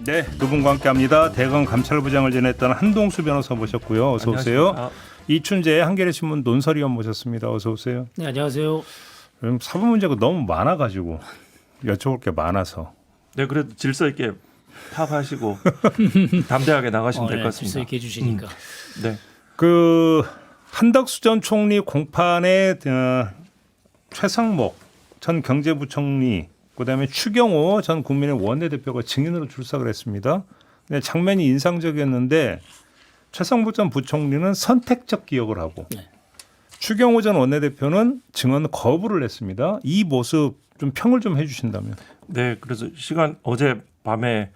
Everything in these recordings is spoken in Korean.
네, 두 분과 함께합니다. 대검 감찰부장을 지냈던 한동수 변호사 모셨고요. 어서 오세요. 이춘재 한겨레신문 논설위원 모셨습니다. 어서 오세요. 네, 안녕하세요. 사법 문제가 너무 많아가지고 여쭤볼 게 많아서. 네, 그래도 질서 있게 파악하시고 담대하게 나가시면 될 것 같습니다. 질서 있게 해주시니까. 네. 그 한덕수 전 총리 공판에 최상목 전 경제부총리 그다음에 추경호 전 국민의 원내대표가 증인으로 출석을 했습니다. 네, 장면이 인상적이었는데 최상목 전 부총리는 선택적 기억을 하고 네. 추경호 전 원내대표는 증언 거부를 했습니다. 이 모습 좀 평을 좀 해주신다면. 네, 그래서 어제 밤에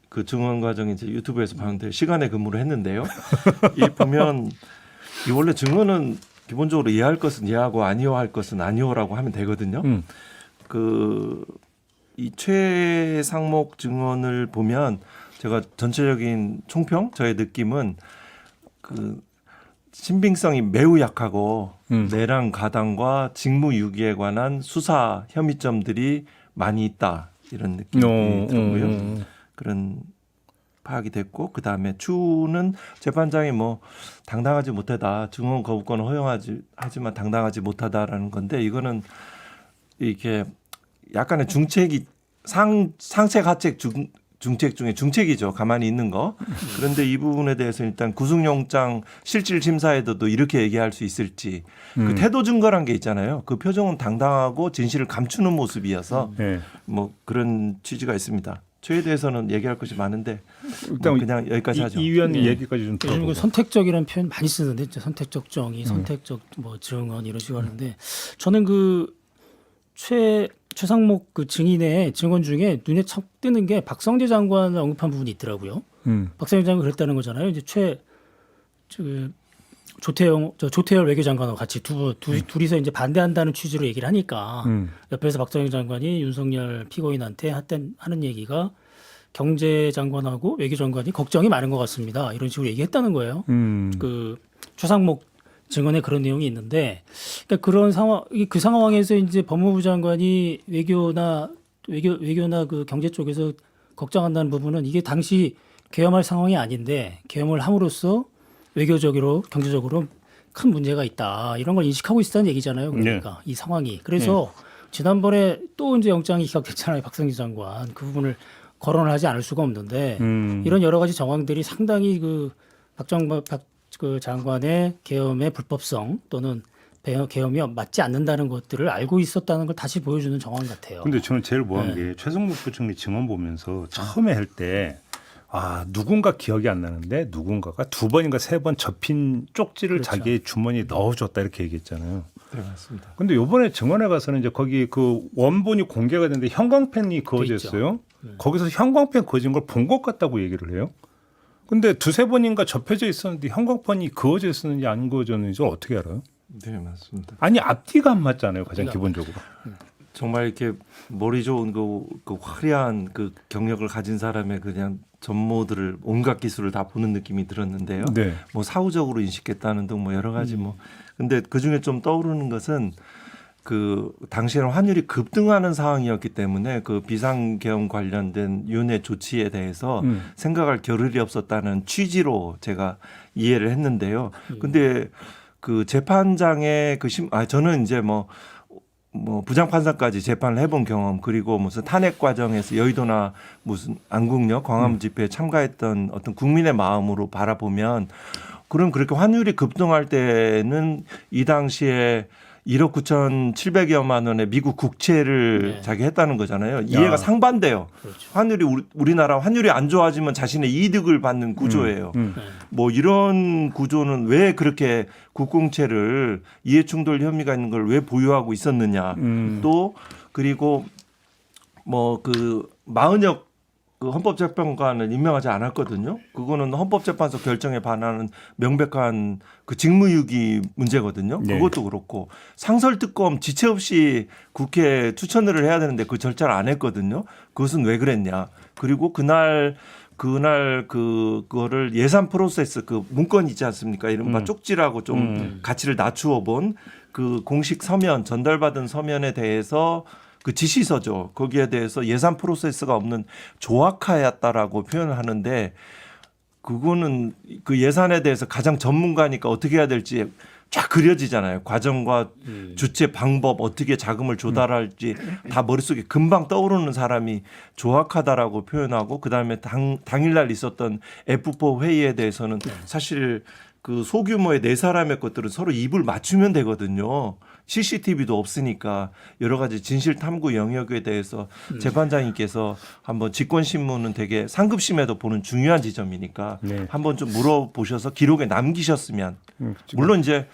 그 증언 과정 이제 유튜브에서 봤는데 시간에 근무를 했는데요. 이 보면 이 원래 증언은 기본적으로 이해할 것은 이해하고 아니할 것은 아니오라고 하면 되거든요. 이 최상목 증언을 보면 제가 전체적인 총평 저의 느낌은 그 신빙성이 매우 약하고 내랑 가당과 직무유기에 관한 수사 혐의점들이 많이 있다 이런 느낌이 들고요. 그런 파악이 됐고 그다음에 추는 재판장이 뭐 당당하지 못하다 증언 거부권을 하지만 당당하지 못하다라는 건데 이거는 이렇게 약간의 중책이 상책 하책 중책 중에 중책이죠. 가만히 있는 거. 그런데 이 부분에 대해서 일단 구속영장 실질 심사에도 이렇게 얘기할 수 있을지 그 태도 증거란 게 있잖아요. 그 표정은 당당하고 진실을 감추는 모습이어서 뭐 그런 취지가 있습니다. 저에 대해서는 얘기할 것이 많은데 일단 뭐 그냥 여기까지 하죠. 이 위원 얘기까지 좀 들어보고. 선택적이라는 표현 많이 쓰는데 선택적 정의, 선택적 뭐 증언 이런 식으로 하는데 저는 그 최상목 그 증인의 증언 중에 눈에 참 뜨는 게 박성재 장관을 언급한 부분이 있더라고요. 박성재 장관 그랬다는 거잖아요. 이제 조태열 외교장관하고 같이 둘이서 이제 반대한다는 취지로 얘기를 하니까 옆에서 박성재 장관이 윤석열 피고인한테 하는 얘기가 경제장관하고 외교장관이 걱정이 많은 것 같습니다. 이런 식으로 얘기했다는 거예요. 그 최상목 증언에 그런 내용이 있는데, 그러니까 그런 상황, 그 상황에서 이제 법무부 장관이 외교나 그 경제 쪽에서 걱정한다는 부분은 이게 당시 계엄할 상황이 아닌데 계엄을 함으로써 외교적으로 경제적으로 큰 문제가 있다 이런 걸 인식하고 있었다는 얘기잖아요. 그러니까 이 상황이 그래서 지난번에 또 이제 영장이 기각됐잖아요. 박성재 장관 그 부분을 거론을 하지 않을 수가 없는데 이런 여러 가지 정황들이 상당히 그 그 장관의 계엄의 불법성 또는 계엄이 맞지 않는다는 것들을 알고 있었다는 걸 다시 보여주는 정황 같아요. 근데 저는 제일 모호한 게 최상목 부총리 증언 보면서 처음에 할 때 누군가 기억이 안 나는데 누군가가 2번인가 3번 접힌 쪽지를 자기의 주머니에 넣어줬다 이렇게 얘기했잖아요. 네, 맞습니다. 근데 이번에 증언에 가서는 이제 거기 그 원본이 공개가 됐는데 형광펜이 그어졌어요. 거기서 형광펜 그어진 걸 본 것 같다고 얘기를 해요. 근데 2-3번인가 접혀져 있었는데 형광펜이 그어져 있었는지 안 그어졌는지 어떻게 알아요? 네, 맞습니다. 아니 앞뒤가 안 맞잖아요. 가장 기본적으로. 정말 이렇게 머리 좋은 그 화려한 그 경력을 가진 사람의 그냥 전모들을 온갖 기술을 다 보는 느낌이 들었는데요. 네. 뭐 사후적으로 인식했다는 등 뭐 여러 가지 뭐 근데 그 중에 좀 떠오르는 것은 그 당시에는 환율이 급등하는 상황이었기 때문에 그 비상계엄 관련된 윤회 조치에 대해서 생각할 겨를이 없었다는 취지로 제가 이해를 했는데요. 근데 그 재판장의 저는 이제 뭐 부장판사까지 재판을 해본 경험 그리고 무슨 탄핵 과정에서 여의도나 무슨 안국역 광화문 집회에 참가했던 어떤 국민의 마음으로 바라보면 그렇게 환율이 급등할 때는 이 당시에 1억 9,700여만 원의 미국 국채를 자기 했다는 거잖아요. 이해가 상반돼요. 그렇죠. 우리나라 환율이 안 좋아지면 자신의 이득을 받는 구조예요. 뭐 이런 구조는 왜 그렇게 국공채를 이해충돌 혐의가 있는 걸 왜 보유하고 있었느냐. 또 그리고 뭐 그 마은혁 그 헌법재판관을 임명하지 않았거든요. 그거는 헌법재판소 결정에 반하는 명백한 그 직무유기 문제거든요. 그것도 그렇고 상설특검 지체 없이 국회에 추천을 해야 되는데 그 절차를 안 했거든요. 그것은 왜 그랬냐. 그리고 그날 그거를 예산 프로세스 그 문건 있지 않습니까? 이른바 쪽지라고 좀 가치를 낮추어 본 그 공식 서면 전달받은 서면에 대해서 그 지시서죠. 거기에 대해서 예산 프로세스가 없는 조악하였다라고 표현을 하는데 그거는 그 예산에 대해서 가장 전문가니까 어떻게 해야 될지 쫙 그려지잖아요. 과정과 주체 방법 어떻게 자금을 조달할지 다 머릿속에 금방 떠오르는 사람이 조악하다라고 표현하고 그다음에 당일날 있었던 F4 회의에 대해서는 사실 그 소규모의 4사람의 것들은 서로 입을 맞추면 되거든요. CCTV도 없으니까 여러 가지 진실 탐구 영역에 대해서 재판장님께서 한번 직권신문은 되게 상급심에도 보는 중요한 지점이니까 네. 한번 좀 물어보셔서 기록에 남기셨으면 지금 물론 이제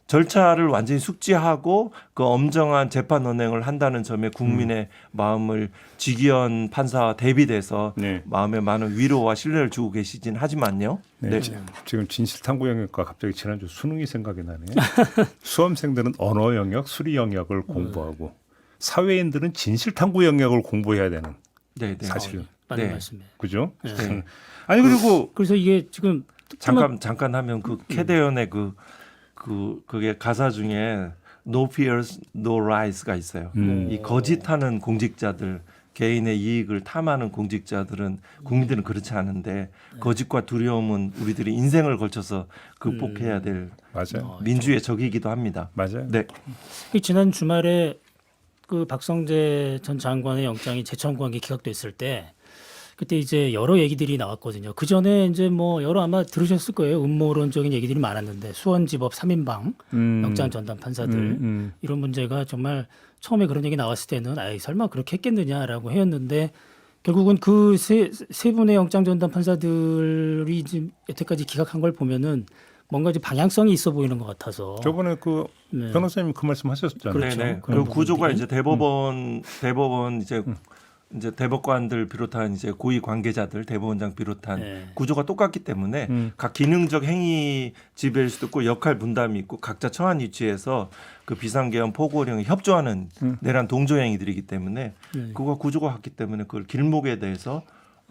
절차를 완전히 숙지하고 그 엄정한 재판 언행을 한다는 점에 국민의 마음을 지기현 판사와 대비돼서 네. 마음에 많은 위로와 신뢰를 주고 계시진 하지만요. 네. 지금 진실탐구 영역과 갑자기 지난주 수능이 생각이 나네요. 수험생들은 언어 영역, 수리 영역을 공부하고 사회인들은 진실탐구 영역을 공부해야 되는 네, 네. 사실은. 맞는 네. 말씀이에요. 그죠? 네. 아니 그리고 그래서 이게 지금 잠깐 하면 그 캐대언의 그게 가사 중에 No fears, no ries가 있어요. 이 거짓하는 공직자들, 개인의 이익을 탐하는 공직자들은 국민들은 그렇지 않은데 거짓과 두려움은 우리들이 인생을 걸쳐서 극복해야 될 맞아요. 민주의 적이기도 합니다. 맞아요. 네, 지난 주말에 그 박성재 전 장관의 영장이 재청구한 게 기각됐을 때 그때 이제 여러 얘기들이 나왔거든요. 그 전에 이제 뭐 여러 아마 들으셨을 거예요. 음모론적인 얘기들이 많았는데 수원지법 3인방 영장 전담 판사들 이런 문제가 정말 처음에 그런 얘기 나왔을 때는 아이 설마 그렇게 했겠느냐라고 해였는데 결국은 그 세 분의 영장 전담 판사들이 지금 여태까지 기각한 걸 보면은 뭔가 이제 방향성이 있어 보이는 것 같아서 저번에 그 네. 변호사님 그 말씀 하셨잖아요. 그렇죠. 네, 네. 그런 그 구조가 부분들이. 이제 대법원 이제 대법관들 비롯한 이제 고위 관계자들 대법원장 비롯한 네. 구조가 똑같기 때문에 각 기능적 행위 지배일 수도 있고 역할 분담이 있고 각자 처한 위치에서 그 비상계엄 포고령에 협조하는 내란 동조 행위들이기 때문에 그거 구조가 같기 때문에 그걸 길목에 대해서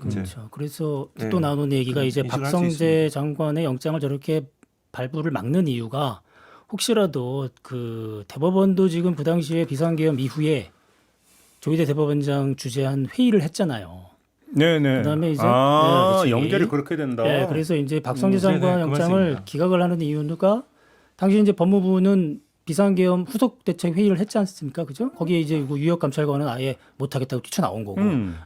이제 그렇죠. 그래서 네. 또 나오는 얘기가 이제 인식을 할수 박성재 장관의 영장을 저렇게 발부를 막는 이유가 혹시라도 그 대법원도 지금 그 당시에 비상계엄 이후에 조희대 대법원장 주재한 회의를 했잖아요. 네네. 그다음에 이제 아, 네, 그렇지. 연결이 그렇게 된다. 네, 그래서 이제 박성재 장관 네네, 그 영장을 말씀입니다. 기각을 하는 이유가 당시 이제 법무부는 비상계엄 후속 대책 회의를 했지 않습니까? 그죠? 거기에 이제 유역 감찰관은 아예 못 하겠다고 뛰쳐나온 거고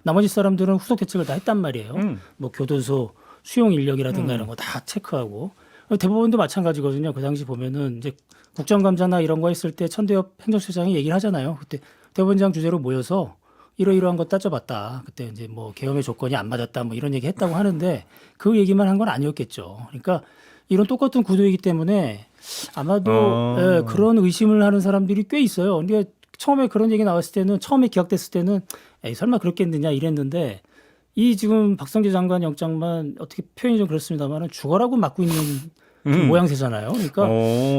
나머지 사람들은 후속 대책을 다 했단 말이에요. 뭐 교도소 수용 인력이라든가 이런 거 다 체크하고 대법원도 마찬가지거든요. 그 당시 보면은 이제 국정감사나 이런 거 했을 때 천대엽 행정처장이 얘기를 하잖아요. 그때 대법원장 주재로 모여서 이러이러한 거 따져봤다. 그때 이제 뭐 계엄의 조건이 안 맞았다. 뭐 이런 얘기 했다고 하는데 그 얘기만 한 건 아니었겠죠. 그러니까 이런 똑같은 구도이기 때문에 아마도 예, 그런 의심을 하는 사람들이 꽤 있어요. 근데 처음에 그런 얘기 나왔을 때는 처음에 기각됐을 때는 에이, 설마 그렇겠느냐 이랬는데 이 지금 박성재 장관 영장만 어떻게 표현이 좀 그렇습니다만은 죽어라고 막고 있는 그 모양새잖아요. 그러니까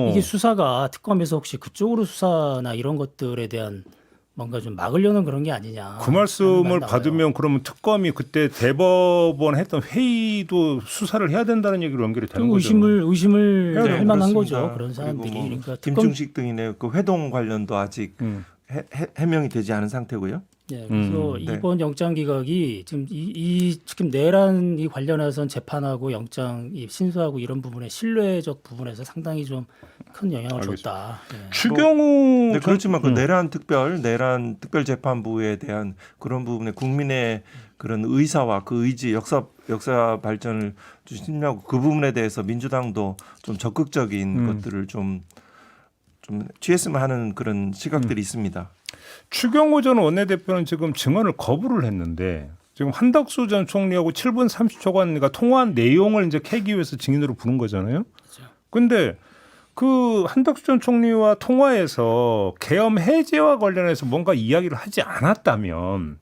이게 수사가 특검에서 혹시 그쪽으로 수사나 이런 것들에 대한 뭔가 좀 막으려는 그런 게 아니냐. 그 말씀을 받으면 그러면 특검이 그때 대법원 했던 회의도 수사를 해야 된다는 얘기로 연결이 되는 거죠. 의심을 네, 할 만한 그렇습니다. 거죠. 그런 사람들이. 그리고 뭐 그러니까 특검 김중식 등이네 그 회동 관련도 아직 해명이 되지 않은 상태고요. 네, 그래서 네. 이번 영장 기각이 지금 지금 내란 이 관련해서는 재판하고 영장 이 신수하고 이런 부분에 신뢰적 부분에서 상당히 좀 큰 영향을 줬다. 네. 추경호 네, 그렇지만 그 내란 특별 재판부에 대한 그런 부분에 국민의 그런 의사와 그 의지 역사 발전을 주시냐고 그 부분에 대해서 민주당도 좀 적극적인 것들을 좀 취했으면 하는 그런 시각들이 있습니다. 추경호 전 원내대표는 지금 증언을 거부를 했는데 지금 한덕수 전 총리하고 7분 30초간 통화한 내용을 이제 캐기 위해서 증인으로 부른 거잖아요. 그런데 그 한덕수 전 총리와 통화에서 계엄 해제와 관련해서 뭔가 이야기를 하지 않았다면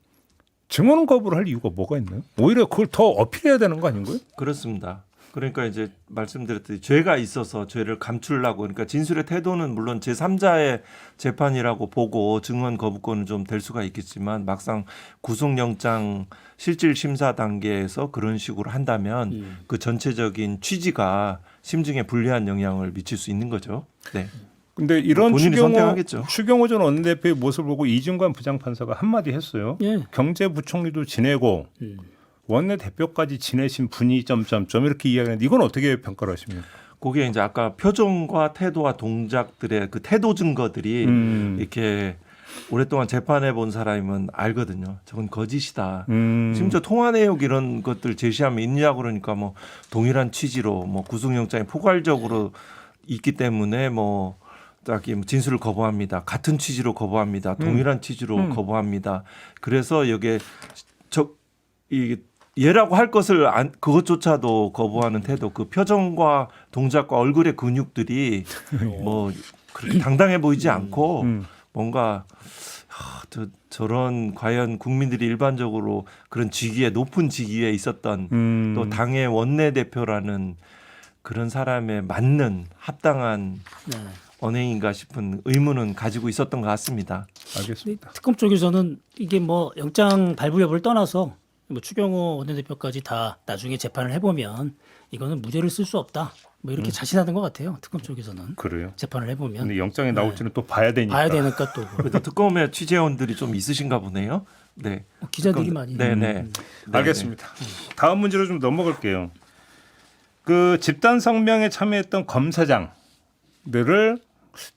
증언 거부를 할 이유가 뭐가 있나요? 오히려 그걸 더 어필해야 되는 거 아닌가요? 그렇습니다. 그러니까 이제 말씀드렸듯이 죄가 있어서 죄를 감추려고 그러니까 진술의 태도는 물론 제3자의 재판이라고 보고 증언 거부권은 좀 될 수가 있겠지만 막상 구속영장 실질 심사 단계에서 그런 식으로 한다면 그 전체적인 취지가 심증에 불리한 영향을 미칠 수 있는 거죠. 네. 근데 이런 본인이 선택하겠죠. 추경호 전 원내대표의 모습을 보고 이준관 부장판사가 한마디 했어요. 예. 경제부총리도 지내고 원내대표까지 지내신 분이 점점점 이렇게 이야기하는데 이건 어떻게 평가를 하십니까? 그게 이제 아까 표정과 태도와 동작들의 그 태도 증거들이 이렇게 오랫동안 재판해 본 사람이면 알거든요. 저건 거짓이다. 심지어 통화 내용 이런 것들 제시하면 있냐 그러니까 뭐 동일한 취지로 뭐 구속영장이 포괄적으로 있기 때문에 뭐 딱히 진술을 거부합니다. 같은 취지로 거부합니다. 동일한 취지로 거부합니다. 그래서 여기에 이 얘라고 할 것을 그것조차도 거부하는 태도, 그 표정과 동작과 얼굴의 근육들이 뭐 그렇게 당당해 보이지 않고 뭔가 저런 과연 국민들이 일반적으로 그런 직위에 높은 직위에 있었던 또 당의 원내대표라는 그런 사람에 맞는 합당한 네. 언행인가 싶은 의문은 가지고 있었던 것 같습니다. 알겠습니다. 특검 쪽에서는 이게 뭐 영장 발부 여부를 떠나서 뭐 추경호 원내대표까지 다 나중에 재판을 해보면 이거는 무죄를 쓸 수 없다. 뭐 이렇게 자신하는 것 같아요. 특검 쪽에서는 그래요. 재판을 해보면 근데 영장이 나올지는 또 봐야 되니까. 봐야 되니까 또 그래도 특검의 취재원들이 좀 있으신가 보네요. 네. 기자들이 많이. 네네. 알겠습니다. 다음 문제로 좀 넘어갈게요. 그 집단 성명에 참여했던 검사장들을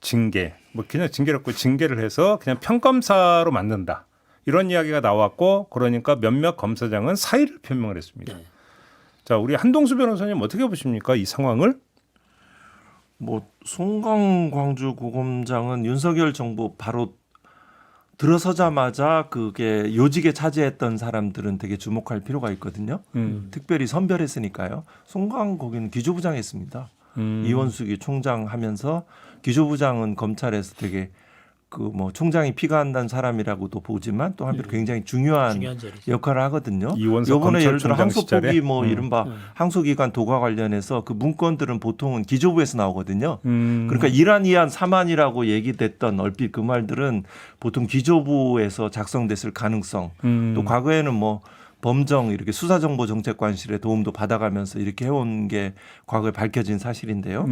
징계, 뭐 그냥 징계를 징계를 해서 그냥 평검사로 만든다. 이런 이야기가 나왔고 그러니까 몇몇 검사장은 사의를 표명을 했습니다. 네. 자, 우리 한동수 변호사님 어떻게 보십니까? 이 상황을? 뭐 송강 광주고검장은 윤석열 정부 바로 들어서자마자 그게 요직에 차지했던 사람들은 되게 주목할 필요가 있거든요. 특별히 선별했으니까요. 송강 거기는 기조부장했습니다. 이원숙이 총장 하면서 기조부장은 검찰에서 되게 그 뭐 총장이 피가한다는 사람이라고도 보지만 또 한편 굉장히 중요한 자리죠. 역할을 하거든요. 이원석 이번에 예를 들어 검찰총장 시절에? 항소포기 뭐 이른바 항소기관 도과 관련해서 그 문건들은 보통은 기조부에서 나오거든요. 그러니까 이란 이안 사만이라고 얘기됐던 얼핏 그 말들은 보통 기조부에서 작성됐을 가능성. 또 과거에는 뭐 범정 이렇게 수사정보정책관실의 도움도 받아가면서 이렇게 해온 게 과거에 밝혀진 사실인데요.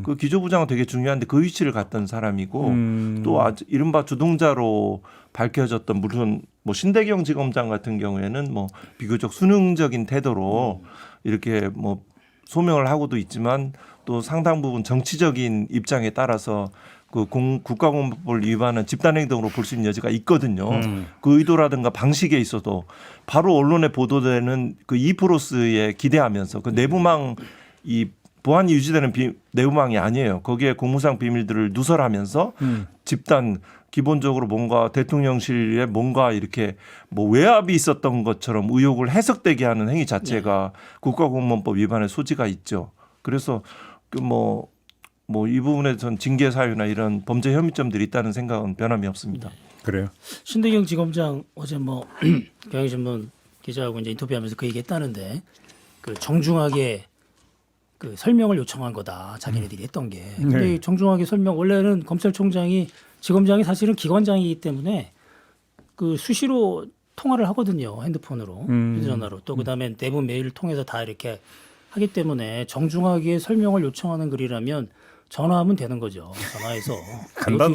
그 기조부장은 되게 중요한데 그 위치를 갔던 사람이고 또 이른바 주동자로 밝혀졌던 물론 뭐 신대경 지검장 같은 경우에는 뭐 비교적 순응적인 태도로 이렇게 뭐 소명을 하고도 있지만 또 상당 부분 정치적인 입장에 따라서 그 국가공무법을 위반한 집단행동으로 볼 수 있는 여지가 있거든요. 그 의도라든가 방식에 있어도 바로 언론에 보도되는 그 이프로스에 기대하면서 그 내부망 이 보안이 유지되는 내부망이 아니에요. 거기에 공무상 비밀들을 누설하면서 집단 기본적으로 뭔가 대통령실에 뭔가 이렇게 뭐 외압이 있었던 것처럼 의혹을 해석되게 하는 행위 자체가 국가공무원법 위반의 소지가 있죠. 그래서 그 뭐 이 부분에 전 징계 사유나 이런 범죄 혐의점들이 있다는 생각은 변함이 없습니다. 그래요. 신대경 지검장 어제 뭐 경향신문 기자하고 이제 인터뷰하면서 그 얘기했다는데 그 정중하게 그 설명을 요청한 거다 자기네들이 했던 게. 근데 네. 정중하게 설명 원래는 검찰총장이 지검장이 사실은 기관장이기 때문에 그 수시로 통화를 하거든요 핸드폰으로 휴대전화로 또 그다음에 내부 메일을 통해서 다 이렇게 하기 때문에 정중하게 설명을 요청하는 글이라면 전화하면 되는 거죠. 전화해서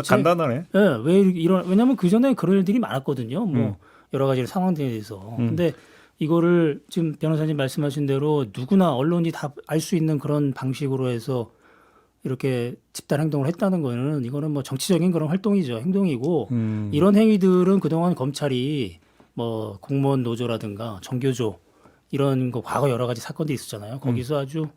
간단하네. 예, 왜 이런 왜냐하면 그 전에 그런 일들이 많았거든요. 뭐 여러 가지 상황들에 대해서. 근데 이거를 지금 변호사님 말씀하신 대로 누구나 언론이 다 알 수 있는 그런 방식으로 해서 이렇게 집단 행동을 했다는 거는 이거는 뭐 정치적인 그런 활동이죠. 행동이고 이런 행위들은 그동안 검찰이 뭐 공무원 노조라든가 정교조 이런 거 과거 여러 가지 사건들이 있었잖아요. 거기서 아주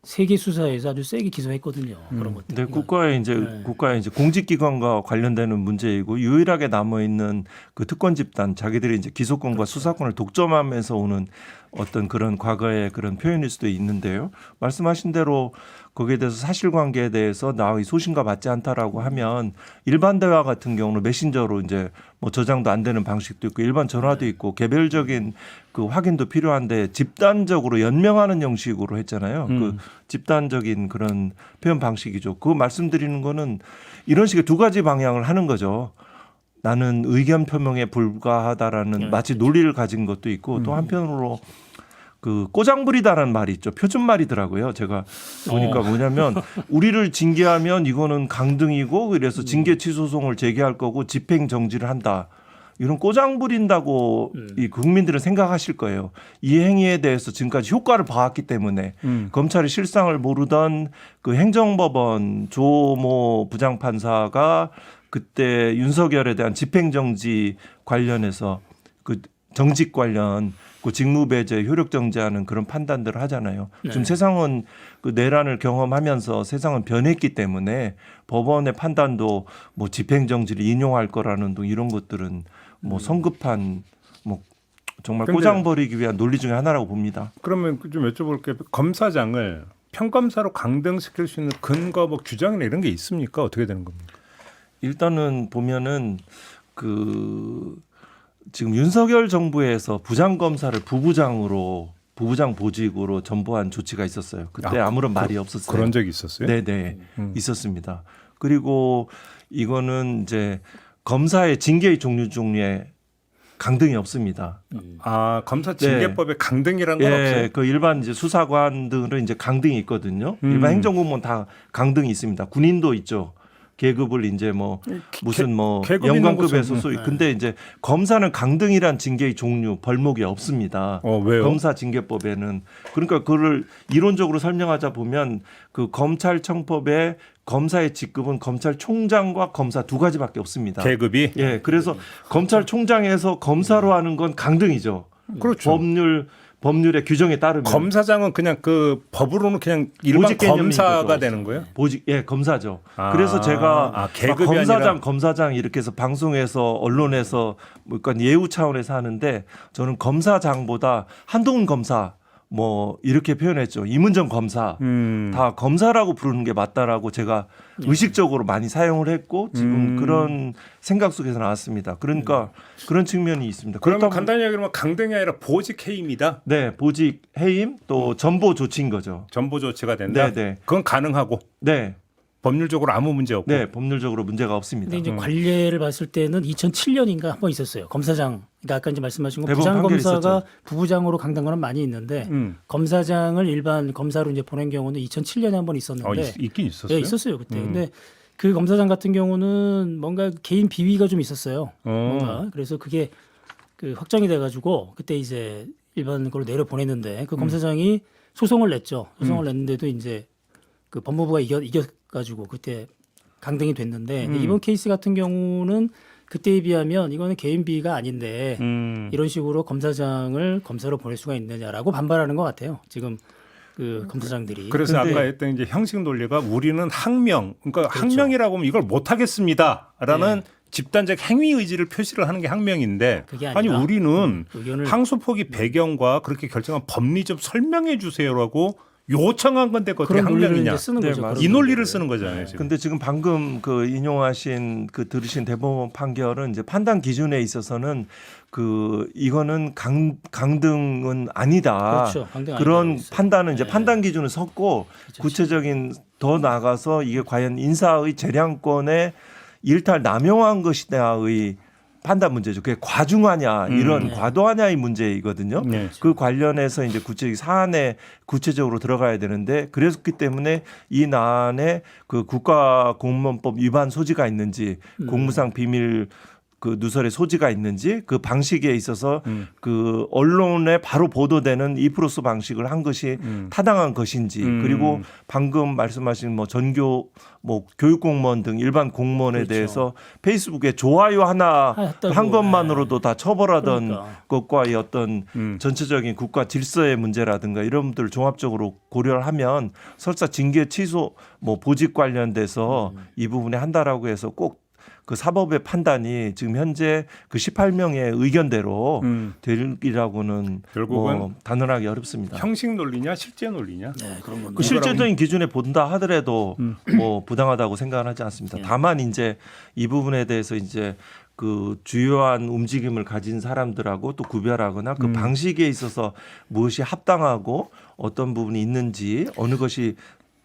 세계 수사에서 아주 세게 기소했거든요. 그런 것들. 네, 국가의 이제 공직기관과 관련되는 문제이고 유일하게 남아 있는 그 특권 집단 자기들이 이제 기소권과 그렇죠. 수사권을 독점하면서 오는 어떤 그런 과거의 그런 표현일 수도 있는데요. 말씀하신 대로 거기에 대해서 사실관계에 대해서 나의 소신과 맞지 않다라고 하면 일반 대화 같은 경우는 메신저로 이제 뭐 저장도 안 되는 방식도 있고 일반 전화도 있고 개별적인 그 확인도 필요한데 집단적으로 연명하는 형식으로 했잖아요. 그 집단적인 그런 표현 방식이죠. 그 말씀드리는 거는 이런 식의 두 가지 방향을 하는 거죠. 나는 의견 표명에 불과하다라는 마치 논리를 가진 것도 있고 또 한편으로 그 꼬장부리다라는 말이 있죠. 표준말이더라고요. 제가 보니까 뭐냐면 우리를 징계하면 이거는 강등이고 그래서 징계 취소 소송을 제기할 거고 집행 정지를 한다. 이런 꼬장 부린다고 이 국민들은 생각하실 거예요. 이 행위에 대해서 지금까지 효과를 봐왔기 때문에 검찰이 실상을 모르던 그 행정법원 조모 부장판사가 그때 윤석열에 대한 집행정지 관련해서 그 정직 관련 그 직무배제 효력 정지하는 그런 판단들을 하잖아요. 지금 세상은 그 내란을 경험하면서 세상은 변했기 때문에 법원의 판단도 뭐 집행정지를 인용할 거라는 등 이런 것들은 뭐 성급한 뭐 정말 근데 꼬장 버리기 위한 논리 중에 하나라고 봅니다. 그러면 좀 여쭤볼게요. 검사장을 평검사로 강등시킬 수 있는 근거 뭐 규정이나 이런 게 있습니까? 어떻게 되는 겁니까? 일단은 보면은 그 지금 윤석열 정부에서 부장검사를 부부장 보직으로 전보한 조치가 있었어요. 그때 아무런 말이 없었어요. 그런 적이 있었어요? 네네 있었습니다. 그리고 이거는 이제 검사의 징계의 종류에 강등이 없습니다. 아 검사 징계법에 강등이라는 건 없어요? 그 일반 이제 수사관 등은 이제 강등이 있거든요. 일반 행정공무원 다 강등이 있습니다. 군인도 있죠. 계급을 이제 뭐 무슨 뭐 계급 있는 영관급에서 곳은, 소위 근데 이제 검사는 강등이란 징계의 종류 벌목이 없습니다. 왜요? 검사 징계법에는 그러니까 그거를 이론적으로 설명하자 보면 그 검찰청법에 검사의 직급은 검찰총장과 검사 두 가지밖에 없습니다. 계급이? 예, 그래서 검찰총장에서 검사로 하는 건 강등이죠. 그렇죠. 법률의 규정에 따르면 검사장은 그냥 그 법으로는 그냥 일반 보직 개념인 검사가 거죠. 되는 거예요? 검사죠. 그래서 제가 계급이 검사장 이렇게 해서 방송에서 언론에서 뭐 그러니까 예우 차원에서 하는데 저는 검사장보다 한동훈 검사 뭐 이렇게 표현했죠. 임은정 검사 다 검사라고 부르는 게 맞다라고 제가 의식적으로 많이 사용을 했고 지금 그런 생각 속에서 나왔습니다. 그러니까 그런 측면이 있습니다. 그러면 그렇다고 간단히 얘기하면 강등이 아니라 보직 해임이다? 네, 보직 해임 또 전보 조치인 거죠. 전보 조치가 된다? 네. 그건 가능하고 네. 법률적으로 아무 문제 없고. 네, 법률적으로 문제가 없습니다. 근데 이제 관례를 봤을 때는 2007년인가 한 번 있었어요. 검사장, 그러니까 아까 이제 말씀하신 거 대법원 부장검사가 판결이 부부장으로 강등한 건 많이 있는데 검사장을 일반 검사로 이제 보낸 경우는 2007년에 한 번 있었는데 있긴 있었어요? 네, 있었어요 그때. 근데 그 검사장 같은 경우는 뭔가 개인 비위가 좀 있었어요. 뭔가 그래서 그게 그 확정이 돼가지고 그때 이제 일반 걸로 내려 보냈는데 그 검사장이 소송을 냈죠. 소송을 냈는데도 이제 그 법무부가 이겨가지고 그때 강등이 됐는데 이번 케이스 같은 경우는 그때에 비하면 이거는 개인 비위가 아닌데 이런 식으로 검사장을 검사로 보낼 수가 있느냐라고 반발하는 것 같아요. 지금 그 검사장들이. 그래서 근데- 아까 했던 이제 형식 논리가 우리는 항명, 그러니까 그렇죠. 항명이라고 하면 이걸 못 하겠습니다라는 집단적 행위 의지를 표시를 하는 게 항명인데 그게 아니 아니라 우리는 의견을 항소포기 배경과 그렇게 결정한 법리 좀 설명해 주세요라고 요청한 건데 그게 그런 논리를 항명이냐? 이제 쓰는 네, 거죠. 맞아요. 그런 이 논리를 논리를. 쓰는 거잖아요. 지금. 근데 지금 방금 그 인용하신 그 들으신 대법원 판결은 이제 판단 기준에 있어서는 그 이거는 강등은 아니다. 그렇죠. 강등 그런 아니다고 했어요. 판단은 이제 네. 판단 기준을 섰고 그렇죠. 구체적인 더 나아가서 이게 과연 인사의 재량권에 일탈 남용한 것이냐의 판단 문제죠. 그게 과중하냐 이런 네. 과도하냐의 문제이거든요. 네. 그 관련해서 이제 구체적 사안에 구체적으로 들어가야 되는데 그랬기 때문에 이 나안에 그 국가공무원법 위반 소지가 있는지 공무상 비밀 그 누설의 소지가 있는지 그 방식에 있어서 그 언론에 바로 보도되는 이프로스 방식을 한 것이 타당한 것인지 그리고 방금 말씀하신 뭐 전교 뭐 교육공무원 등 일반 공무원에 그렇죠. 대해서 페이스북에 좋아요 하나 했다고. 한 것만으로도 다 처벌하던 그러니까. 것과의 어떤 전체적인 국가 질서의 문제라든가 이런 것들을 종합적으로 고려를 하면 설사 징계 취소 뭐 보직 관련돼서 이 부분에 한다라고 해서 꼭 그 사법의 판단이 지금 현재 그 18명의 의견대로 되리라고는 결국은 뭐 단언하기 어렵습니다. 형식 논리냐 실제 논리냐? 네, 그런 건데. 그 실제적인 기준에 본다 하더라도 뭐 부당하다고 생각은 하지 않습니다. 다만 이제 이 부분에 대해서 이제 그 주요한 움직임을 가진 사람들하고 또 구별하거나 그 방식에 있어서 무엇이 합당하고 어떤 부분이 있는지 어느 것이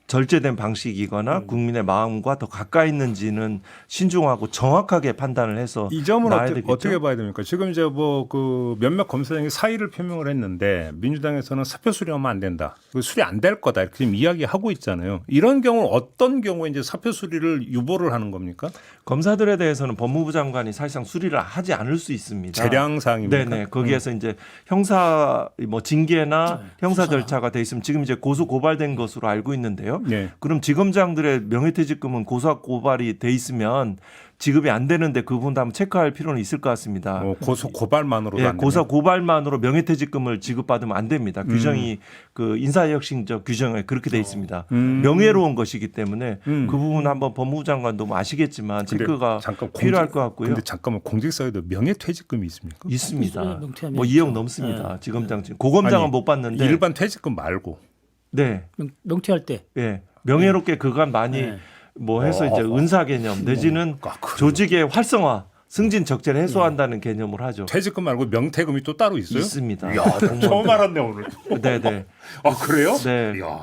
절제된 방식이거나 국민의 마음과 더 가까이 있는지는 신중하고 정확하게 판단을 해서 이 점은 나야 되겠죠. 어떻게 봐야 됩니까? 지금 이제 뭐 그 몇몇 검사장이 사의를 표명을 했는데 민주당에서는 사표 수리하면 안 된다. 수리 안 될 거다. 이렇게 지금 이야기하고 있잖아요. 이런 경우는 어떤 경우에 이제 사표 수리를 유보를 하는 겁니까? 검사들에 대해서는 법무부 장관이 사실상 수리를 하지 않을 수 있습니다. 재량 사항입니까? 네네. 거기에서 이제 형사 뭐 징계나 형사 절차가 돼 있으면 지금 이제 고소 고발된 것으로 알고 있는데요. 네. 그럼 지검장들의 명예퇴직금은 고소 고발이 돼 있으면 지급이 안 되는데 그 부분도 한번 체크할 필요는 있을 것 같습니다. 고소 고발만으로도 예, 안 고소 되나요? 고발만으로 명예퇴직금을 지급받으면 안 됩니다. 규정이 그 인사혁신적 규정에 그렇게 돼 있습니다. 명예로운 것이기 때문에 그 부분 한번 법무부 장관도 뭐 아시겠지만 근데 체크가 잠깐 필요할 것 같고요. 근데 잠깐만 공직사회도 명예퇴직금이 있습니까? 있습니다. 명퇴하면 뭐 2억 넘습니다. 지검장 고검장은 아니, 못 받는데 일반 퇴직금 말고. 네, 명퇴할 때 예, 명예롭게 그간 많이 네. 뭐 해서 이제 은사 개념 내지는 그래요? 조직의 활성화, 승진 적재를 해소한다는 개념을 하죠. 퇴직금 말고 명퇴금이 또 따로 있어요? 있습니다. 야, 처음 알았네 오늘. 네네. 아 그래요? 네. 야.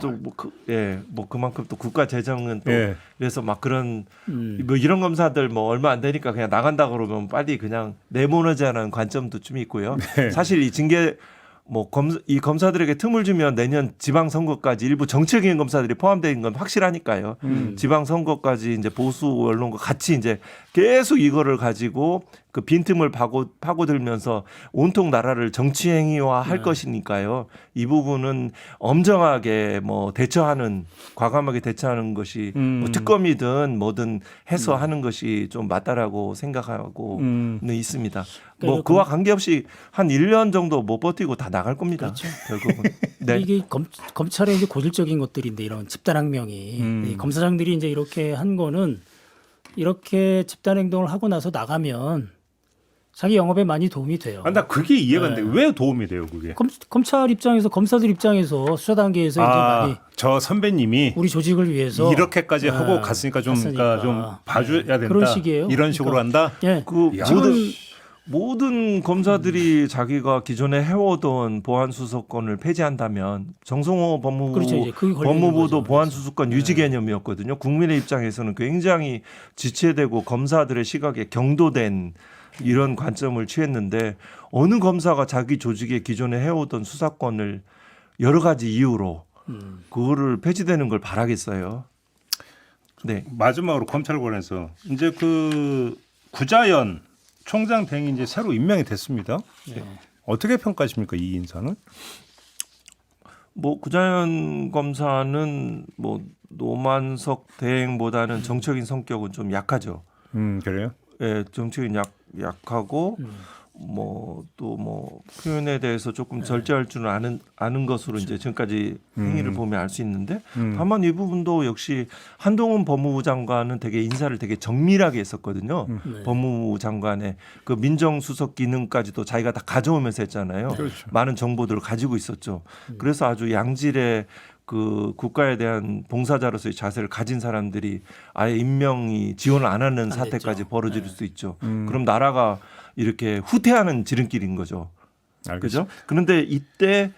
뭐 그만큼 또 국가 재정은 또 예. 그래서 막 그런 뭐 이런 검사들 뭐 얼마 안 되니까 그냥 나간다 그러면 빨리 그냥 내보내자는 관점도 좀 있고요. 네. 사실 이 징계 뭐 이 검사들에게 틈을 주면 내년 지방선거까지 일부 정치적인 검사들이 포함된 건 확실하니까요. 지방선거까지 이제 보수 언론과 같이 이제 계속 이거를 가지고 그 빈틈을 파고들면서 온통 나라를 정치행위화 할 것이니까요. 이 부분은 엄정하게 뭐 대처하는 과감하게 대처하는 것이 뭐 특검이든 뭐든 해서 하는 것이 좀 맞다라고 생각하고는 있습니다. 뭐 그와 관계없이 한 1년 정도 못 버티고 다 나갈 겁니다. 그렇죠. 결국은. 네. 이게 검찰의 이제 고질적인 것들인데 이런 집단항명이 이 검사장들이 이제 이렇게 한 거는 이렇게 집단 행동을 하고 나서 나가면 자기 영업에 많이 도움이 돼요. 아, 나 그게 이해가 안 돼. 왜 도움이 돼요, 그게? 검찰 입장에서 검사들 입장에서 수사 단계에서 이제 많이 저 선배님이 우리 조직을 위해서 이렇게까지 하고 갔으니까 좀, 그러니까 좀 봐줘야 된다. 그런 식이에요. 이런 식으로 그러니까. 한다. 예. 그 야. 모든 검사들이 자기가 기존에 해오던 보안수사권을 폐지한다면 정성호 그렇죠, 이제 그게 걸리는 법무부도 거죠. 보안수사권 유지 개념이었거든요. 국민의 입장에서는 굉장히 지체되고 검사들의 시각에 경도된 이런 관점을 취했는데 어느 검사가 자기 조직의 기존에 해오던 수사권을 여러 가지 이유로 그거를 폐지되는 걸 바라겠어요. 네. 마지막으로 검찰 관해서 이제 그 구자연 총장 대행이 이제 새로 임명이 됐습니다. 네. 어떻게 평가하십니까, 이 인사는? 뭐 구자연 검사는 뭐 노만석 대행보다는 정적인 성격은 좀 약하죠. 그래요? 예, 정적인 약하고 뭐 또 뭐 표현에 대해서 조금 절제할 줄은 아는 것으로 이제 지금까지 행위를 보면 알 수 있는데 다만 이 부분도 역시 한동훈 법무부 장관은 되게 인사를 되게 정밀하게 했었거든요. 법무부 장관의 그 민정수석 기능까지도 자기가 다 가져오면서 했잖아요. 그렇죠. 많은 정보들을 가지고 있었죠. 그래서 아주 양질의 그 국가에 대한 봉사자로서의 자세를 가진 사람들이 아예 임명이 지원을 안 하는 사태까지 됐죠. 벌어질 수 있죠. 그럼 나라가 이렇게 후퇴하는 지름길인 거죠. 그죠? 그런데 이때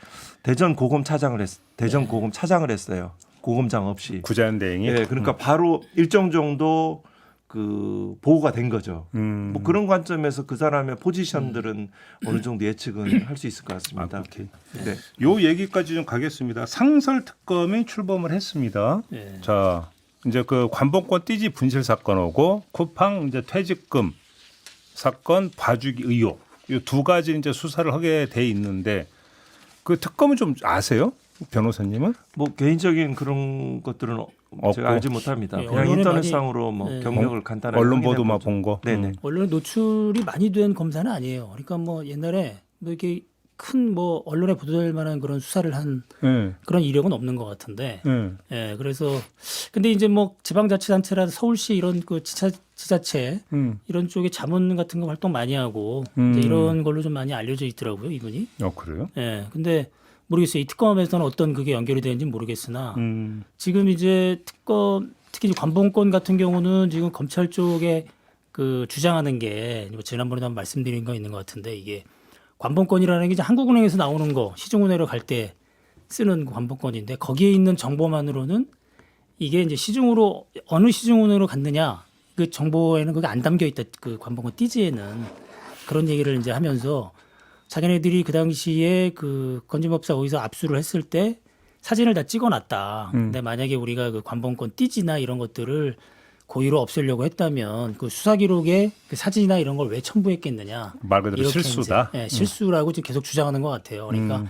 대전 고검 차장을 했어요. 고검장 없이. 구자연 대행이. 예, 그러니까 바로 일정 정도 그 보호가 된 거죠. 뭐 그런 관점에서 그 사람의 포지션들은 어느 정도 예측은 할 수 있을 것 같습니다. 오케이. 네. 요 얘기까지 좀 가겠습니다. 상설 특검이 출범을 했습니다. 네. 자, 이제 그 관본권 띠지 분실 사건 오고 쿠팡 이제 퇴직금 사건 봐주기 의혹 이 두 가지 이제 수사를 하게 돼 있는데 그 특검은 좀 아세요? 변호사님은? 뭐 개인적인 그런 것들은 제가 알지 못합니다. 네, 그냥 언론에 인터넷상으로 뭐 네. 경력을 간단하게 언론 확인해 보도만 보죠. 본 거. 네네. 언론에 노출이 많이 된 검사는 아니에요. 그러니까 뭐 옛날에 뭐 이렇게 큰 뭐 언론에 보도될 만한 그런 수사를 한 네. 그런 이력은 없는 것 같은데. 네. 예, 그래서 근데 이제 뭐 지방자치단체라도 서울시 이런 그 지자체 이런 쪽에 자문 같은 거 활동 많이 하고 이제 이런 걸로 좀 많이 알려져 있더라고요, 이분이. 그래요? 예, 근데 모르겠어요. 이 특검에서는 어떤 그게 연결이 되는지 모르겠으나 지금 이제 특검 특히 관본권 같은 경우는 지금 검찰 쪽에 그 주장하는 게 지난번에도 한번 말씀드린 거 있는 것 같은데 이게 관본권이라는 게 이제 한국은행에서 나오는 거 시중은행으로 갈 때 쓰는 관본권인데 거기에 있는 정보만으로는 이게 이제 시중으로 어느 시중으로 갔느냐 그 정보에는 그게 안 담겨 있다. 그 관본권 띠지에는 그런 얘기를 이제 하면서 자기네들이 그 당시에 그 건진법사 어디서 압수를 했을 때 사진을 다 찍어놨다. 근데 만약에 우리가 그 관본권 띠지나 이런 것들을 고의로 없애려고 했다면 그 수사 기록에 그 사진이나 이런 걸 왜 첨부했겠느냐. 말 그대로 이렇게 실수다. 이제, 실수라고 지금 계속 주장하는 것 같아요. 그러니까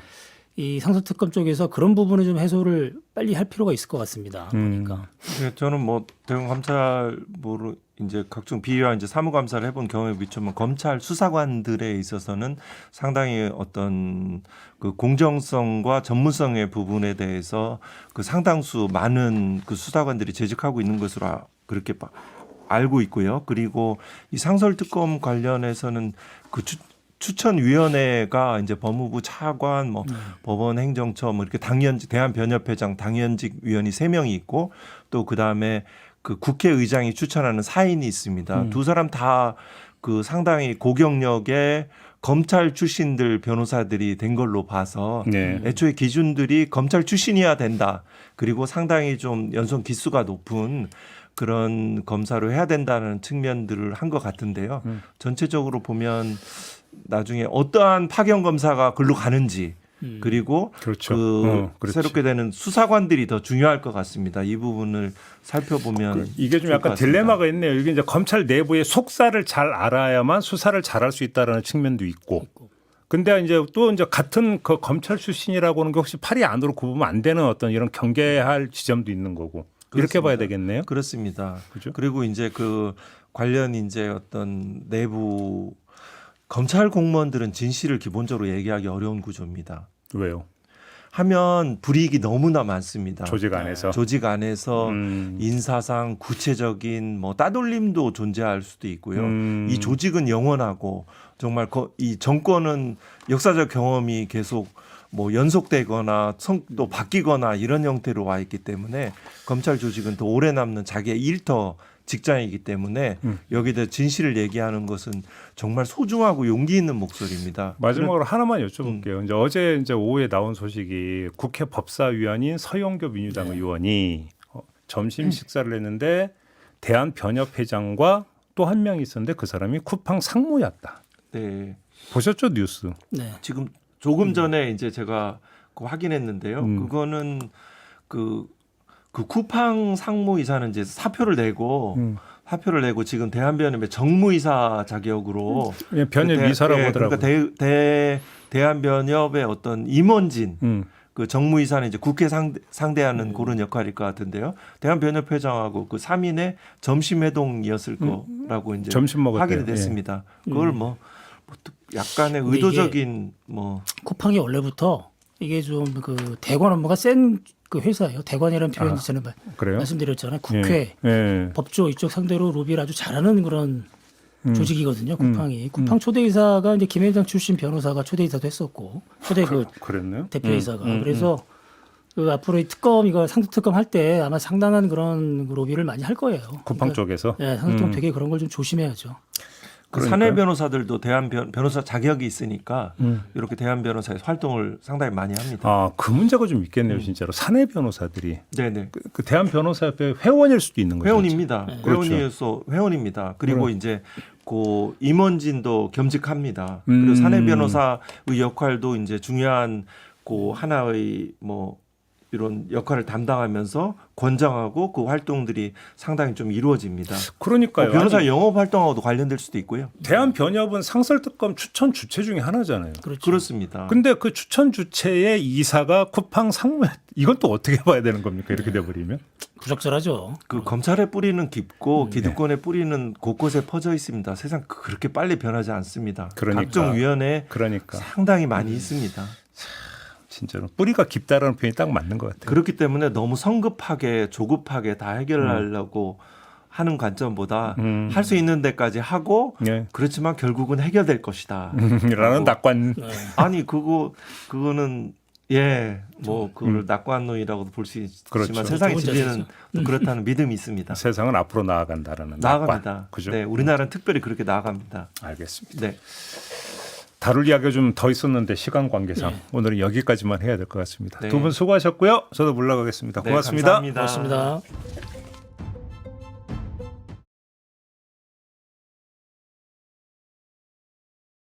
이 상속특검 쪽에서 그런 부분을 좀 해소를 빨리 할 필요가 있을 것 같습니다. 보니까. 네, 저는 뭐 대검 감찰부로 이제 각종 비위와 이제 사무 감사를 해본 경험에 비추면 검찰 수사관들에 있어서는 상당히 어떤 그 공정성과 전문성의 부분에 대해서 그 상당수 많은 그 수사관들이 재직하고 있는 것으로 그렇게 알고 있고요. 그리고 이 상설특검 관련해서는 그 추천위원회가 이제 법무부 차관, 뭐 법원행정처, 뭐 이렇게 당연직 대한변협회장 당연직 위원이 3명이 있고 또 그 다음에 그 국회의장이 추천하는 사인이 있습니다. 두 사람 다 그 상당히 고경력의 검찰 출신들 변호사들이 된 걸로 봐서 네. 애초에 기준들이 검찰 출신이어야 된다. 그리고 상당히 좀 연속 기수가 높은 그런 검사로 해야 된다는 측면들을 한 것 같은데요. 전체적으로 보면 나중에 어떠한 파견 검사가 글로 가는지 그리고 그렇죠. 그 새롭게 되는 수사관들이 더 중요할 것 같습니다. 이 부분을 살펴보면 이게 좀 약간 딜레마가 있네요. 이게 이제 검찰 내부의 속사를 잘 알아야만 수사를 잘할 수 있다라는 측면도 있고. 근데 이제 또 이제 같은 그 검찰 출신이라고 하는 게 혹시 팔이 안으로 굽으면 안 되는 어떤 이런 경계할 지점도 있는 거고. 이렇게 그렇습니다. 봐야 되겠네요. 그렇습니다. 그죠? 그리고 이제 그 관련 이제 어떤 내부 검찰 공무원들은 진실을 기본적으로 얘기하기 어려운 구조입니다. 왜요? 하면 불이익이 너무나 많습니다. 조직 안에서. 조직 안에서 인사상 구체적인 뭐 따돌림도 존재할 수도 있고요. 이 조직은 영원하고 정말 이 정권은 역사적 경험이 계속 뭐 연속되거나 또 바뀌거나 이런 형태로 와 있기 때문에 검찰 조직은 더 오래 남는 자기의 일터 직장이기 때문에 여기다 진실을 얘기하는 것은 정말 소중하고 용기 있는 목소리입니다. 마지막으로 하나만 여쭤볼게요. 이제 어제 이제 오후에 나온 소식이 국회 법사위원인 서영교 민주당 의원이 점심 식사를 했는데 대한변협회장과 또 한 명이 있었는데 그 사람이 쿠팡 상무였다. 네. 보셨죠 뉴스? 네. 지금 조금 전에 이제 제가 그거 확인했는데요. 그거는 그 쿠팡 상무이사는 이제 사표를 내고 지금 대한변협의 정무이사 자격으로 변협 이사라고 하더라고요. 그러니까 대한변협의 어떤 임원진 그 정무이사는 이제 국회 상대하는 그런 역할일 것 같은데요. 대한변협회장하고 그 3인의 점심회동이었을 거라고 이제 점심 먹었대요. 확인이 됐습니다. 그걸 뭐 약간의 의도적인 뭐 쿠팡이 원래부터 이게 좀 그 대관 업무가 센 그 회사예요. 대관이라는 표현이 저는 그래요? 말씀드렸잖아요. 국회, 예. 법조 이쪽 상대로 로비를 아주 잘하는 그런 조직이거든요. 쿠팡이. 쿠팡 초대이사가 이제 김앤장 출신 변호사가 초대이사도 했었고 초대 그랬나요? 대표이사가 그래서 그 앞으로 이 특검 이거 상속특검 할 때 아마 상당한 그런 로비를 많이 할 거예요. 쿠팡 그러니까, 쪽에서. 네, 상속특검 되게 그런 걸 좀 조심해야죠. 그 사내 변호사들도 변호사 자격이 있으니까 이렇게 대한 변호사에서 활동을 상당히 많이 합니다. 아, 그 문제가 좀 있겠네요, 진짜로. 사내 변호사들이 네네. 그 대한 변호사협회 회원일 수도 있는 거죠. 회원입니다. 네. 회원이어서 회원입니다. 그리고 이제 그 임원진도 겸직합니다. 그리고 사내 변호사의 역할도 이제 중요한 그 하나의 뭐 이런 역할을 담당하면서 권장하고 그 활동들이 상당히 좀 이루어집니다. 그러니까요. 변호사 아니, 영업 활동하고도 관련될 수도 있고요. 대한변협은 상설특검 추천 주체 중에 하나잖아요. 그렇죠. 그렇습니다. 근데 그 추천 주체의 이사가 쿠팡 상무, 이건 또 어떻게 봐야 되는 겁니까? 이렇게 돼버리면? 부적절하죠. 그 검찰의 뿌리는 깊고 기득권의 뿌리는 곳곳에 퍼져 있습니다. 세상 그렇게 빨리 변하지 않습니다. 그러니까. 각종 위원회 그러니까. 상당히 많이 있습니다. 진짜로 뿌리가 깊다라는 표현이 딱 맞는 것 같아요. 그렇기 때문에 너무 성급하게 조급하게 다 해결하려고 하는 관점보다 할 수 있는 데까지 하고 네. 그렇지만 결국은 해결될 것이다. 라는 낙관. 아니 그거는 뭐 그걸 낙관론이라고도 볼 수 있지만 그렇죠. 세상의 좋은 진리는 또 그렇다는 믿음이 있습니다. 세상은 앞으로 나아간다라는 나아갑니다. 낙관. 그죠? 네, 우리나라는 특별히 그렇게 나아갑니다. 알겠습니다. 네. 다룰 이야기가 좀 더 있었는데 시간 관계상 네. 오늘은 여기까지만 해야 될 것 같습니다. 네. 두 분 수고하셨고요. 저도 물러가겠습니다. 네, 고맙습니다. 감사합니다. 고맙습니다.